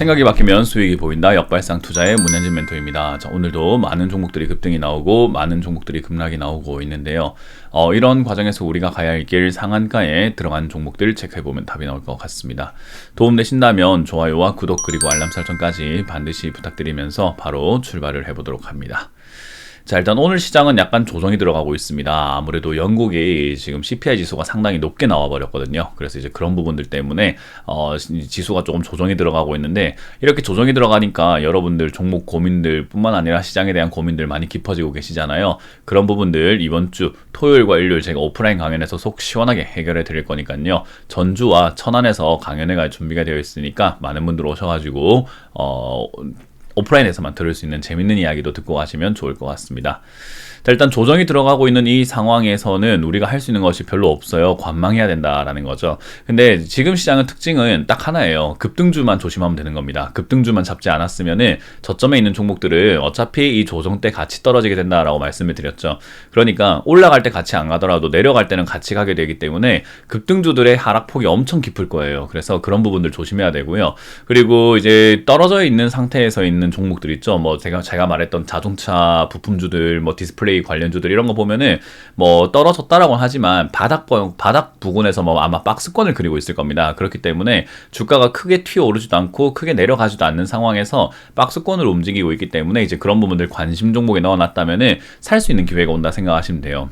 생각이 바뀌면 수익이 보인다. 역발상 투자의 문현진 멘토입니다. 자, 오늘도 많은 종목들이 급등이 나오고 많은 종목들이 급락이 나오고 있는데요. 이런 과정에서 우리가 가야 할 길 상한가에 들어간 종목들 체크해보면 답이 나올 것 같습니다. 도움되신다면 좋아요와 구독 그리고 알람 설정까지 반드시 부탁드리면서 바로 출발을 해보도록 합니다. 자, 일단 오늘 시장은 약간 조정이 들어가고 있습니다. 아무래도 영국이 지금 CPI 지수가 상당히 높게 나와 버렸거든요. 그래서 이제 그런 부분들 때문에 지수가 조금 조정이 들어가고 있는데, 이렇게 조정이 들어가니까 여러분들 종목 고민들 뿐만 아니라 시장에 대한 고민들 많이 깊어지고 계시잖아요. 그런 부분들 이번 주 토요일과 일요일 제가 오프라인 강연에서 속 시원하게 해결해 드릴 거니까요. 전주와 천안에서 강연회 갈 준비가 되어 있으니까 많은 분들 오셔가지고 오프라인에서만 들을 수 있는 재밌는 이야기도 듣고 가시면 좋을 것 같습니다. 자, 일단 조정이 들어가고 있는 이 상황에서는 우리가 할 수 있는 것이 별로 없어요. 관망해야 된다라는 거죠. 근데 지금 시장의 특징은 딱 하나예요. 급등주만 조심하면 되는 겁니다. 급등주만 잡지 않았으면은 저점에 있는 종목들은 어차피 이 조정 때 같이 떨어지게 된다라고 말씀을 드렸죠. 그러니까 올라갈 때 같이 안 가더라도 내려갈 때는 같이 가게 되기 때문에 급등주들의 하락폭이 엄청 깊을 거예요. 그래서 그런 부분들 조심해야 되고요. 그리고 이제 떨어져 있는 상태에서 있는 종목들 있죠. 뭐 제가 말했던 자동차 부품주들, 뭐 디스플레이 관련주들 이런 거 보면은 뭐 떨어졌다라고 하지만 바닥 부근에서 뭐 아마 박스권을 그리고 있을 겁니다. 그렇기 때문에 주가가 크게 튀어오르지도 않고 크게 내려가지도 않는 상황에서 박스권으로 움직이고 있기 때문에 이제 그런 부분들 관심 종목에 넣어놨다면은 살 수 있는 기회가 온다 생각하시면 돼요.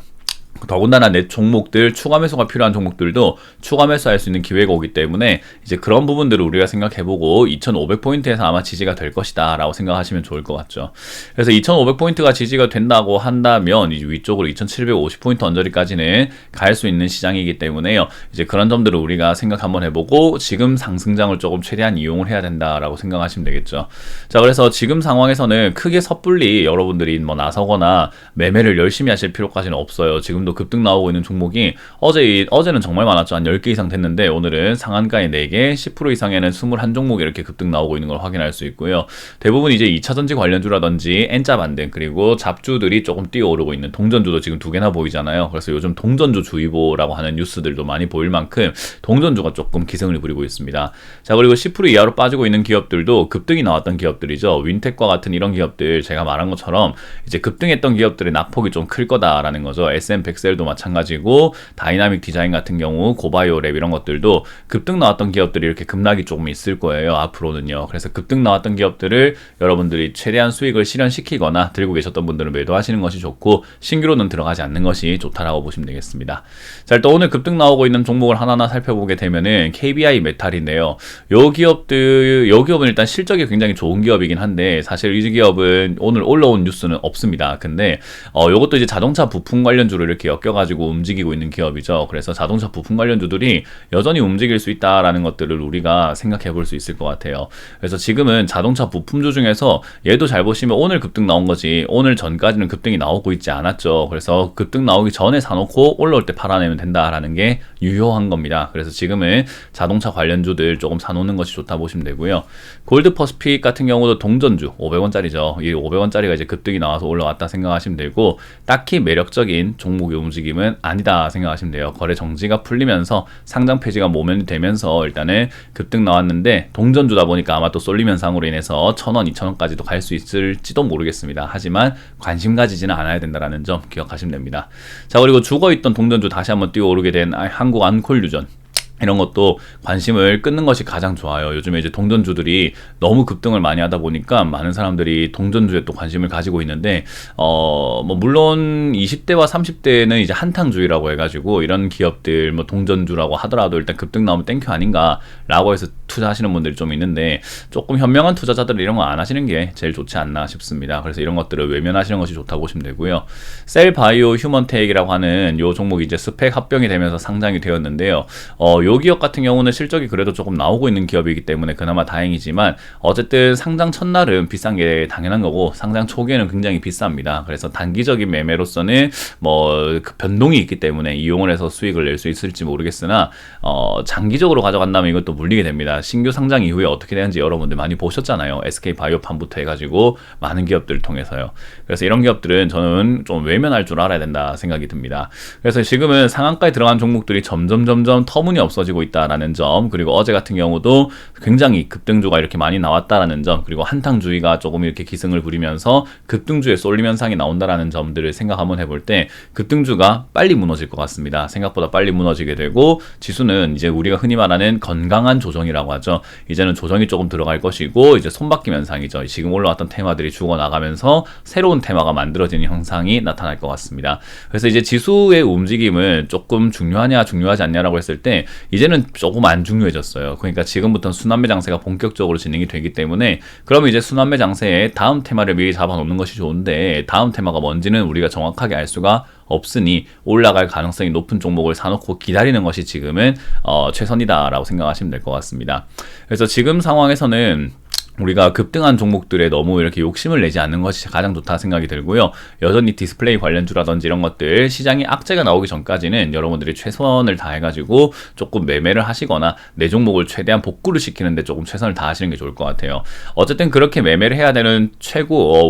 더군다나 내 종목들, 추가 매수가 필요한 종목들도 추가 매수할 수 있는 기회가 오기 때문에 이제 그런 부분들을 우리가 생각해보고 2500포인트에서 아마 지지가 될 것이다 라고 생각하시면 좋을 것 같죠. 그래서 2500포인트가 지지가 된다고 한다면 이제 위쪽으로 2750포인트 언저리까지는 갈 수 있는 시장이기 때문에요. 이제 그런 점들을 우리가 생각 한번 해보고 지금 상승장을 조금 최대한 이용을 해야 된다라고 생각하시면 되겠죠. 자, 그래서 지금 상황에서는 크게 섣불리 여러분들이 뭐 나서거나 매매를 열심히 하실 필요까지는 없어요. 지금도 급등 나오고 있는 종목이 어제는 정말 많았죠. 한 10개 이상 됐는데 오늘은 상한가에 4개, 10% 이상에는 21종목이 이렇게 급등 나오고 있는 걸 확인할 수 있고요. 대부분 이제 2차전지 관련주라든지 N자 반등 그리고 잡주들이 조금 뛰어오르고 있는 동전주도 지금 2개나 보이잖아요. 그래서 요즘 동전주 주의보라고 하는 뉴스들도 많이 보일 만큼 동전주가 조금 기승을 부리고 있습니다. 자, 그리고 10% 이하로 빠지고 있는 기업들도 급등이 나왔던 기업들이죠. 윈텍과 같은 이런 기업들 제가 말한 것처럼 이제 급등했던 기업들의 낙폭이 좀 클 거다라는 거죠. 백셀도 마찬가지고 다이나믹 디자인 같은 경우 고바이오랩 이런 것들도 급등 나왔던 기업들이 이렇게 급락이 조금 있을 거예요. 앞으로는요. 그래서 급등 나왔던 기업들을 여러분들이 최대한 수익을 실현시키거나 들고 계셨던 분들은 매도하시는 것이 좋고 신규로는 들어가지 않는 것이 좋다라고 보시면 되겠습니다. 자, 일단 오늘 급등 나오고 있는 종목을 하나하나 살펴보게 되면은 KBI 메탈인데요. 요 기업은 일단 실적이 굉장히 좋은 기업이긴 한데 사실 이 기업은 오늘 올라온 뉴스는 없습니다. 근데 요것도 이제 자동차 부품 관련주를 이렇게 엮여가지고 움직이고 있는 기업이죠. 그래서 자동차 부품 관련주들이 여전히 움직일 수 있다라는 것들을 우리가 생각해 볼 수 있을 것 같아요. 그래서 지금은 자동차 부품주 중에서 얘도 잘 보시면 오늘 급등 나온 거지 오늘 전까지는 급등이 나오고 있지 않았죠. 그래서 급등 나오기 전에 사놓고 올라올 때 팔아내면 된다라는 게 유효한 겁니다. 그래서 지금은 자동차 관련주들 조금 사놓는 것이 좋다 보시면 되고요. 골드 퍼시픽 같은 경우도 동전주 500원짜리죠. 이 500원짜리가 이제 급등이 나와서 올라왔다 생각하시면 되고 딱히 매력적인 종목의 움직임은 아니다 생각하시면 돼요. 거래 정지가 풀리면서 상장 폐지가 모면이 되면서 일단은 급등 나왔는데 동전주다 보니까 아마 또 쏠림 현상으로 인해서 1000원, 2000원까지도 갈 수 있을지도 모르겠습니다. 하지만 관심 가지지는 않아야 된다는 점 기억하시면 됩니다. 자, 그리고 죽어있던 동전주 다시 한번 뛰어오르게 된 한국 안콜유전 이런 것도 관심을 끊는 것이 가장 좋아요. 요즘에 이제 동전주들이 너무 급등을 많이 하다 보니까 많은 사람들이 동전주에 또 관심을 가지고 있는데, 뭐 물론 20대와 30대는 이제 한탕주의라고 해가지고 이런 기업들 뭐 동전주라고 하더라도 일단 급등 나오면 땡큐 아닌가라고 해서 투자하시는 분들이 좀 있는데 조금 현명한 투자자들은 이런 거 안 하시는 게 제일 좋지 않나 싶습니다. 그래서 이런 것들을 외면하시는 것이 좋다고 보시면 되고요. 셀바이오 휴먼텍이라고 하는 요 종목이 이제 스펙 합병이 되면서 상장이 되었는데요. 요 기업 같은 경우는 실적이 그래도 조금 나오고 있는 기업이기 때문에 그나마 다행이지만 어쨌든 상장 첫날은 비싼 게 당연한 거고 상장 초기에는 굉장히 비쌉니다. 그래서 단기적인 매매로서는 뭐 그 변동이 있기 때문에 이용을 해서 수익을 낼 수 있을지 모르겠으나 장기적으로 가져간다면 이것도 물리게 됩니다. 신규 상장 이후에 어떻게 되는지 여러분들 많이 보셨잖아요. SK바이오팜부터 해가지고 많은 기업들을 통해서요. 그래서 이런 기업들은 저는 좀 외면할 줄 알아야 된다 생각이 듭니다. 그래서 지금은 상한가에 들어간 종목들이 점점 터무니없어 없어지고 있다라는 점, 그리고 어제 같은 경우도 굉장히 급등주가 이렇게 많이 나왔다라는 점, 그리고 한탕주의가 조금 이렇게 기승을 부리면서 급등주에 쏠림 현상이 나온다라는 점들을 생각 한번 해볼 때 급등주가 빨리 무너질 것 같습니다. 생각보다 빨리 무너지게 되고 지수는 이제 우리가 흔히 말하는 건강한 조정이라고 하죠. 이제는 조정이 조금 들어갈 것이고 이제 손바뀜 현상이죠. 지금 올라왔던 테마들이 죽어나가면서 새로운 테마가 만들어지는 형상이 나타날 것 같습니다. 그래서 이제 지수의 움직임은 조금 중요하냐 중요하지 않냐라고 했을 때 이제는 조금 안 중요해졌어요. 그러니까 지금부터는 순환매 장세가 본격적으로 진행이 되기 때문에 그러면 이제 순환매 장세에 다음 테마를 미리 잡아놓는 것이 좋은데 다음 테마가 뭔지는 우리가 정확하게 알 수가 없으니 올라갈 가능성이 높은 종목을 사놓고 기다리는 것이 지금은 최선이다라고 생각하시면 될 것 같습니다. 그래서 지금 상황에서는 우리가 급등한 종목들에 너무 이렇게 욕심을 내지 않는 것이 가장 좋다 생각이 들고요. 여전히 디스플레이 관련주라든지 이런 것들 시장이 악재가 나오기 전까지는 여러분들이 최선을 다해가지고 조금 매매를 하시거나 내 종목을 최대한 복구를 시키는데 조금 최선을 다하시는 게 좋을 것 같아요. 어쨌든 그렇게 매매를 해야 되는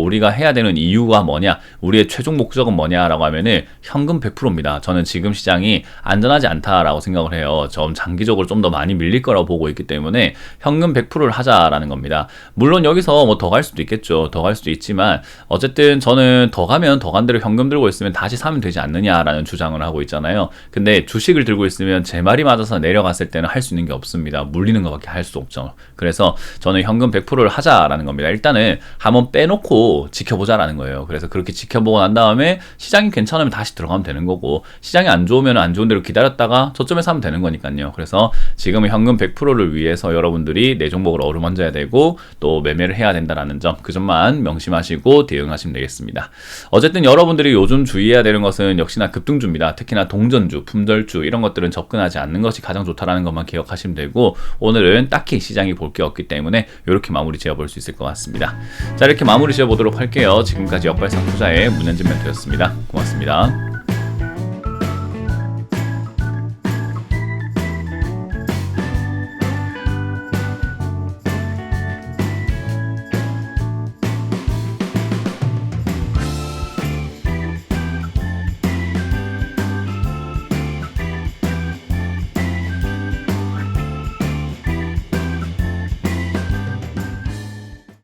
우리가 해야 되는 이유가 뭐냐, 우리의 최종 목적은 뭐냐라고 하면은 현금 100%입니다. 저는 지금 시장이 안전하지 않다라고 생각을 해요. 좀 장기적으로 좀 더 많이 밀릴 거라고 보고 있기 때문에 현금 100%를 하자라는 겁니다. 물론 여기서 뭐 더 갈 수도 있겠죠. 더 갈 수도 있지만 어쨌든 저는 더 가면 더 간 대로 현금 들고 있으면 다시 사면 되지 않느냐라는 주장을 하고 있잖아요. 근데 주식을 들고 있으면 제 말이 맞아서 내려갔을 때는 할 수 있는 게 없습니다. 물리는 것밖에 할 수 없죠. 그래서 저는 현금 100%를 하자라는 겁니다. 일단은 한번 빼놓고 지켜보자라는 거예요. 그래서 그렇게 지켜보고 난 다음에 시장이 괜찮으면 다시 들어가면 되는 거고 시장이 안 좋으면 안 좋은 대로 기다렸다가 저점에 사면 되는 거니까요. 그래서 지금은 현금 100%를 위해서 여러분들이 내 종목을 어루만져야 되고 또 매매를 해야 된다는 점, 그 점만 명심하시고 대응하시면 되겠습니다. 어쨌든 여러분들이 요즘 주의해야 되는 것은 역시나 급등주입니다. 특히나 동전주, 품절주 이런 것들은 접근하지 않는 것이 가장 좋다라는 것만 기억하시면 되고 오늘은 딱히 시장이 볼 게 없기 때문에 이렇게 마무리 지어볼 수 있을 것 같습니다. 자, 이렇게 마무리 지어보도록 할게요. 지금까지 역발상 투자의 문현진 멘토였습니다. 고맙습니다.